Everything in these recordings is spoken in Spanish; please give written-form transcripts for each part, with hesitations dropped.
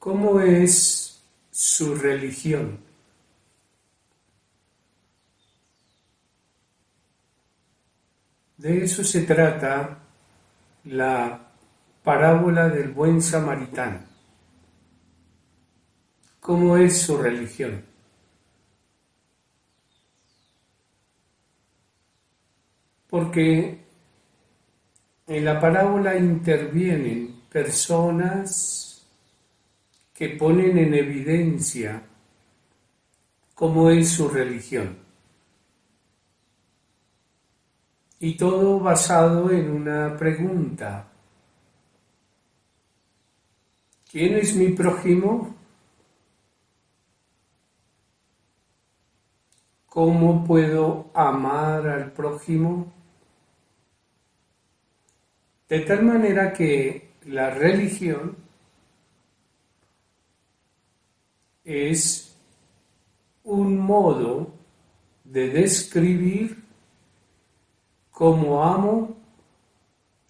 ¿Cómo es su religión? De eso se trata la parábola del buen samaritano. ¿Cómo es su religión? Porque en la parábola intervienen personas que ponen en evidencia cómo es su religión. Y todo basado en una pregunta. ¿Quién es mi prójimo? ¿Cómo puedo amar al prójimo? De tal manera que la religión es un modo de describir cómo amo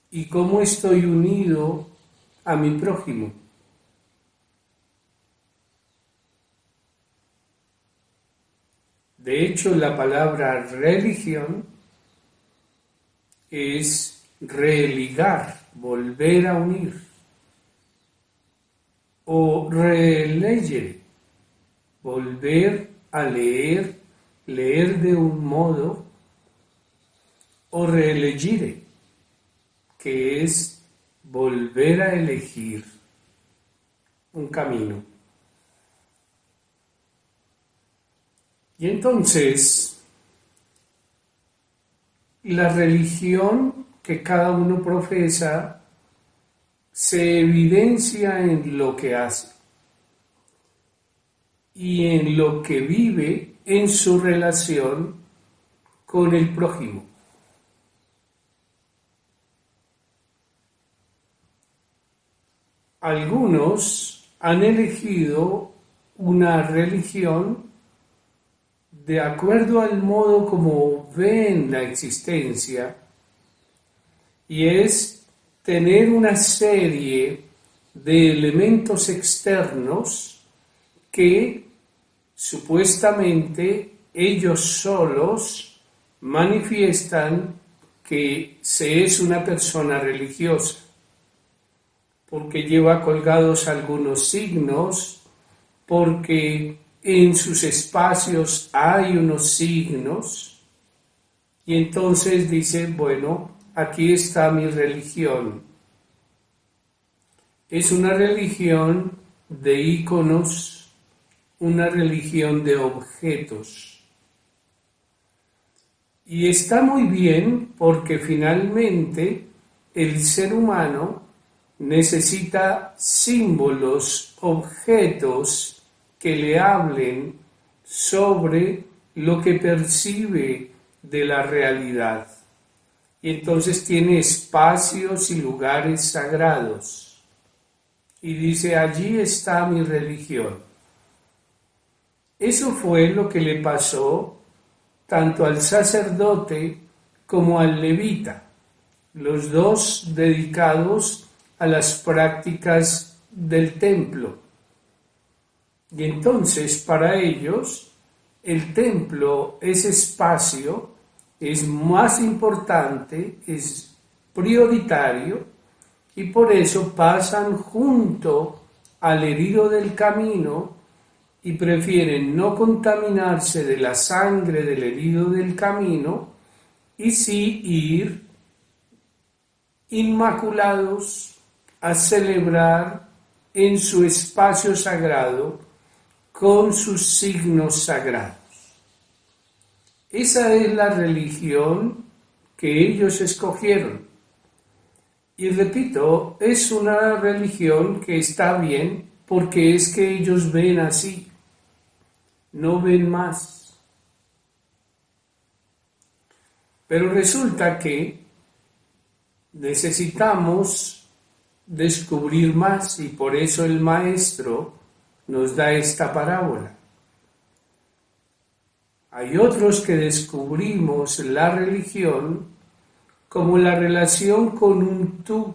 y cómo estoy unido a mi prójimo. De hecho, la palabra religión es religar, volver a unir, o relegere, volver a leer, leer de un modo, o reelegire, que es volver a elegir un camino. Y entonces, la religión que cada uno profesa se evidencia en lo que hace y en lo que vive en su relación con el prójimo. Algunos han elegido una religión de acuerdo al modo como ven la existencia, y es tener una serie de elementos externos que supuestamente ellos solos manifiestan que se es una persona religiosa, porque lleva colgados algunos signos, porque en sus espacios hay unos signos, y entonces dice, bueno, aquí está mi religión. Es una religión de íconos, una religión de objetos. Y está muy bien porque finalmente el ser humano necesita símbolos, objetos que le hablen sobre lo que percibe de la realidad. Y entonces tiene espacios y lugares sagrados. Y dice, allí está mi religión. Eso fue lo que le pasó tanto al sacerdote como al levita, los dos dedicados a las prácticas del templo. Y entonces para ellos el templo, ese espacio, es más importante, es prioritario, y por eso pasan junto al herido del camino y prefieren no contaminarse de la sangre del herido del camino y sí ir inmaculados a celebrar en su espacio sagrado con sus signos sagrados. Esa es la religión que ellos escogieron. Y repito, es una religión que está bien porque es que ellos ven así, no ven más. Pero resulta que necesitamos descubrir más y por eso el maestro nos da esta parábola. Hay otros que descubrimos la religión como la relación con un tú,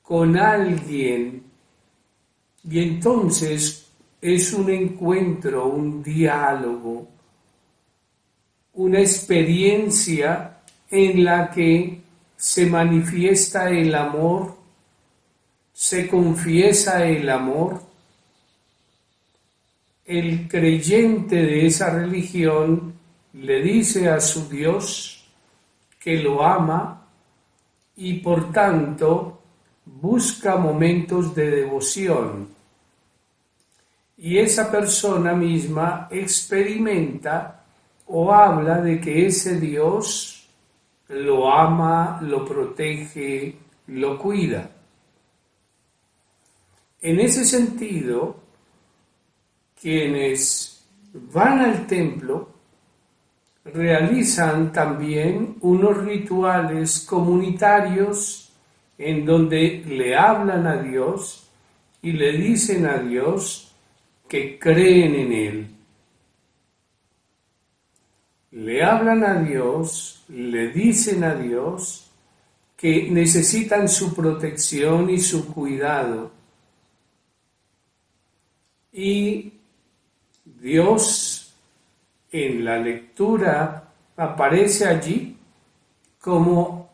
con alguien Y entonces es un encuentro, un diálogo, una experiencia en la que se manifiesta el amor, se confiesa el amor. El creyente de esa religión le dice a su Dios que lo ama y por tanto busca momentos de devoción. Y esa persona misma experimenta o habla de que ese Dios lo ama, lo protege, lo cuida. En ese sentido, quienes van al templo realizan también unos rituales comunitarios en donde le hablan a Dios y le dicen a Dios que creen en Él. Le hablan a Dios, le dicen a Dios que necesitan su protección y su cuidado. Y Dios en la lectura aparece allí como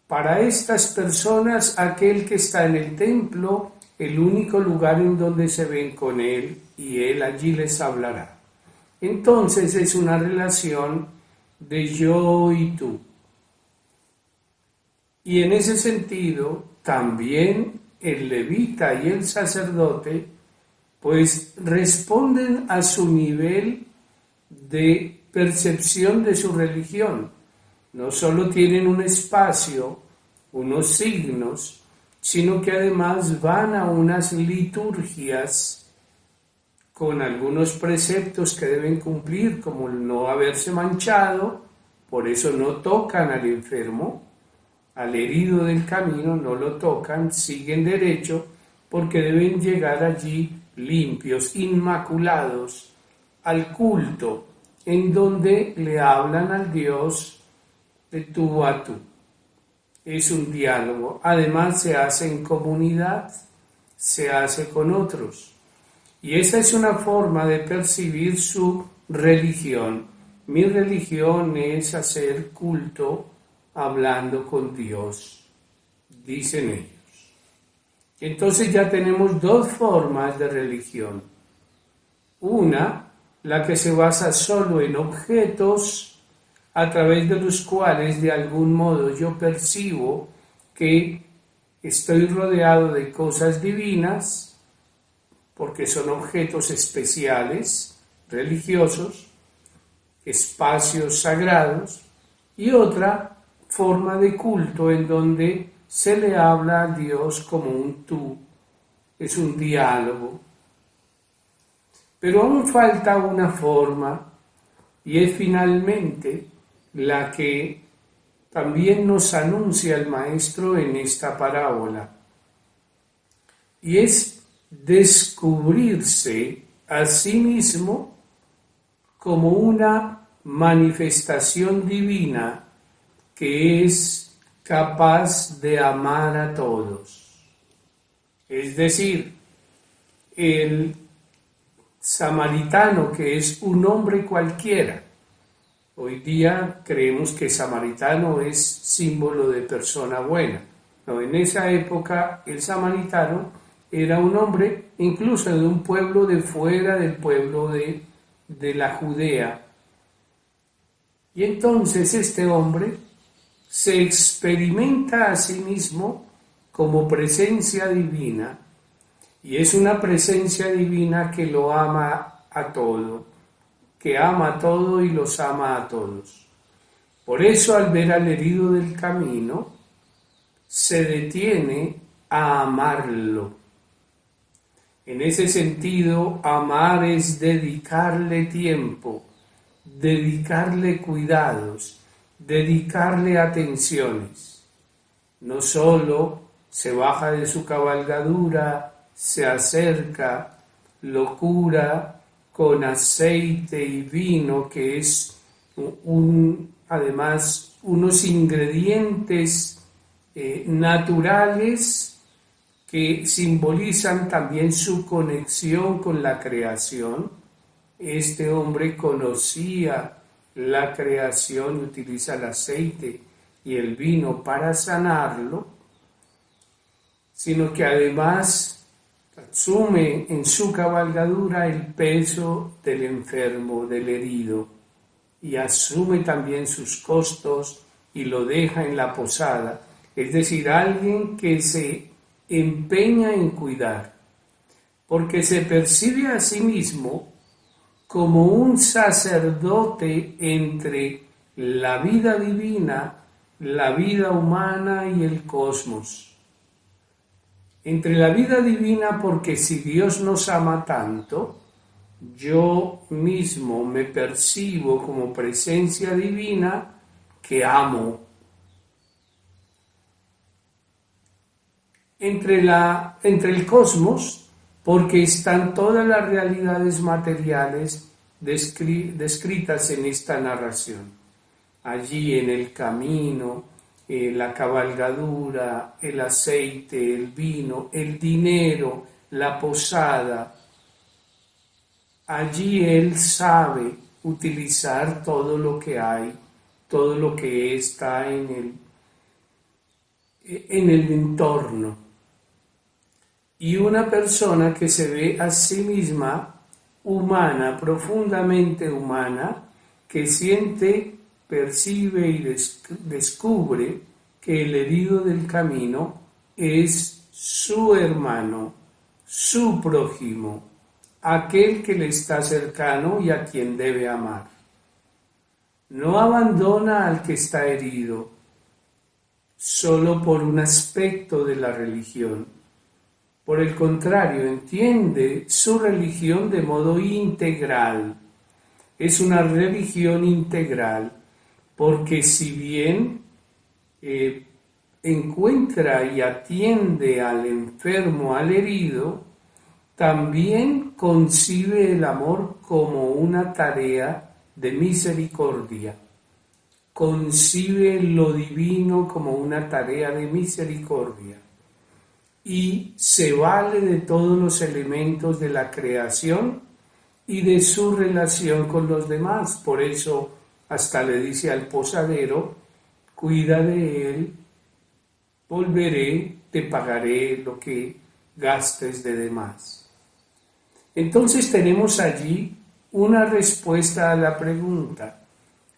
para estas personas aquel que está en el templo, el único lugar en donde se ven con Él y Él allí les hablará. Entonces es una relación de yo y tú. Y en ese sentido también el levita y el sacerdote pues responden a su nivel de percepción de su religión. No solo tienen un espacio, unos signos, sino que además van a unas liturgias con algunos preceptos que deben cumplir, como el no haberse manchado, por eso no tocan al enfermo, al herido del camino, no lo tocan, siguen derecho, porque deben llegar allí limpios, inmaculados, al culto, en donde le hablan al Dios de tú a tú. Es un diálogo. Además se hace en comunidad, se hace con otros. Y esa es una forma de percibir su religión. Mi religión es hacer culto hablando con Dios, dicen ellos. Entonces ya tenemos dos formas de religión. Una, la que se basa solo en objetos a través de los cuales de algún modo yo percibo que estoy rodeado de cosas divinas, porque son objetos especiales, religiosos, espacios sagrados, y otra forma de culto en donde se le habla a Dios como un tú, es un diálogo. Pero aún falta una forma, y es finalmente la que también nos anuncia el Maestro en esta parábola, y es descubrirse a sí mismo como una manifestación divina que es capaz de amar a todos. Es decir, el samaritano, que es un hombre cualquiera. Hoy día creemos que samaritano es símbolo de persona buena. No, en esa época el samaritano era un hombre incluso de un pueblo de fuera del pueblo de la Judea. Y entonces este hombre se experimenta a sí mismo como presencia divina, y es una presencia divina que lo ama a todo, que ama a todo y los ama a todos. Por eso al ver al herido del camino, se detiene a amarlo. En ese sentido, amar es dedicarle tiempo, dedicarle cuidados, dedicarle atenciones. No solo se baja de su cabalgadura, se acerca, lo cura con aceite y vino, que es además unos ingredientes naturales que simbolizan también su conexión con la creación. Este hombre conocía la creación y utiliza el aceite y el vino para sanarlo, sino que además asume en su cabalgadura el peso del enfermo, del herido, y asume también sus costos y lo deja en la posada. Es decir, alguien que se empeña en cuidar, porque se percibe a sí mismo como un sacerdote entre la vida divina, la vida humana y el cosmos. Entre la vida divina, porque si Dios nos ama tanto, yo mismo me percibo como presencia divina que amo. Entre el cosmos, porque están todas las realidades materiales descritas en esta narración. Allí en el camino, la cabalgadura, el aceite, el vino, el dinero, la posada. Allí Él sabe utilizar todo lo que hay, todo lo que está en el entorno. Y una persona que se ve a sí misma humana, profundamente humana, que siente, percibe y descubre que el herido del camino es su hermano, su prójimo, aquel que le está cercano y a quien debe amar. No abandona al que está herido solo por un aspecto de la religión. Por el contrario, entiende su religión de modo integral. Es una religión integral porque si bien encuentra y atiende al enfermo, al herido, también concibe el amor como una tarea de misericordia. Concibe lo divino como una tarea de misericordia. Y se vale de todos los elementos de la creación y de su relación con los demás. Por eso hasta le dice al posadero, cuida de él, volveré, te pagaré lo que gastes de demás. Entonces tenemos allí una respuesta a la pregunta,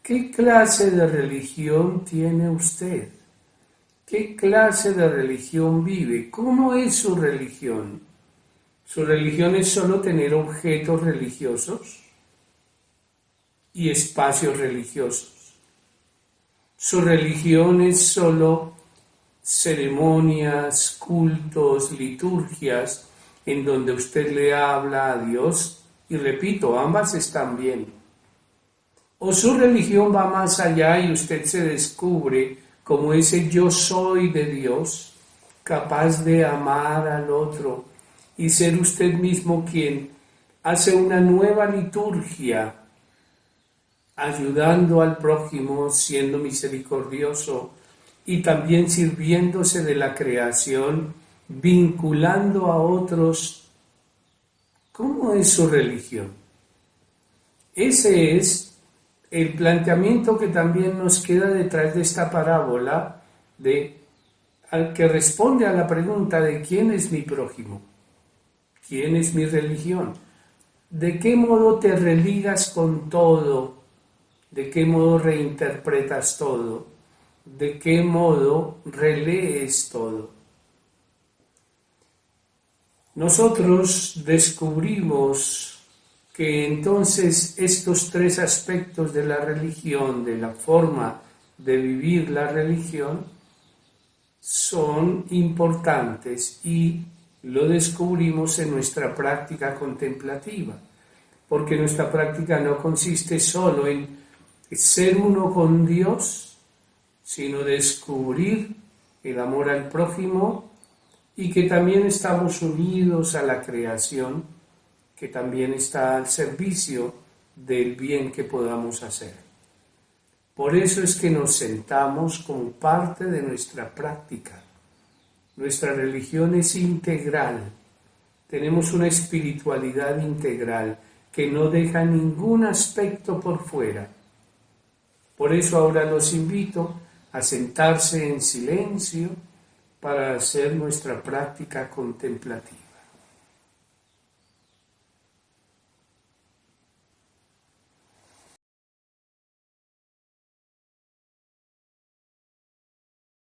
¿qué clase de religión tiene usted? ¿Qué clase de religión vive? ¿Cómo es su religión? ¿Su religión es solo tener objetos religiosos y espacios religiosos? ¿Su religión es solo ceremonias, cultos, liturgias en donde usted le habla a Dios? Y repito, ambas están bien. ¿O su religión va más allá y usted se descubre como ese yo soy de Dios, capaz de amar al otro y ser usted mismo quien hace una nueva liturgia, ayudando al prójimo, siendo misericordioso y también sirviéndose de la creación, vinculando a otros? ¿Cómo es su religión? Ese es el planteamiento que también nos queda detrás de esta parábola al que responde a la pregunta de ¿quién es mi prójimo? ¿Quién es mi religión? ¿De qué modo te religas con todo? ¿De qué modo reinterpretas todo? ¿De qué modo relees todo? Nosotros descubrimos que entonces estos tres aspectos de la religión, de la forma de vivir la religión, son importantes y lo descubrimos en nuestra práctica contemplativa, porque nuestra práctica no consiste solo en ser uno con Dios, sino descubrir el amor al prójimo y que también estamos unidos a la creación, que también está al servicio del bien que podamos hacer. Por eso es que nos sentamos como parte de nuestra práctica, Nuestra religión es integral. Tenemos una espiritualidad integral que no deja ningún aspecto por fuera. Por eso ahora los invito a sentarse en silencio para hacer nuestra práctica contemplativa.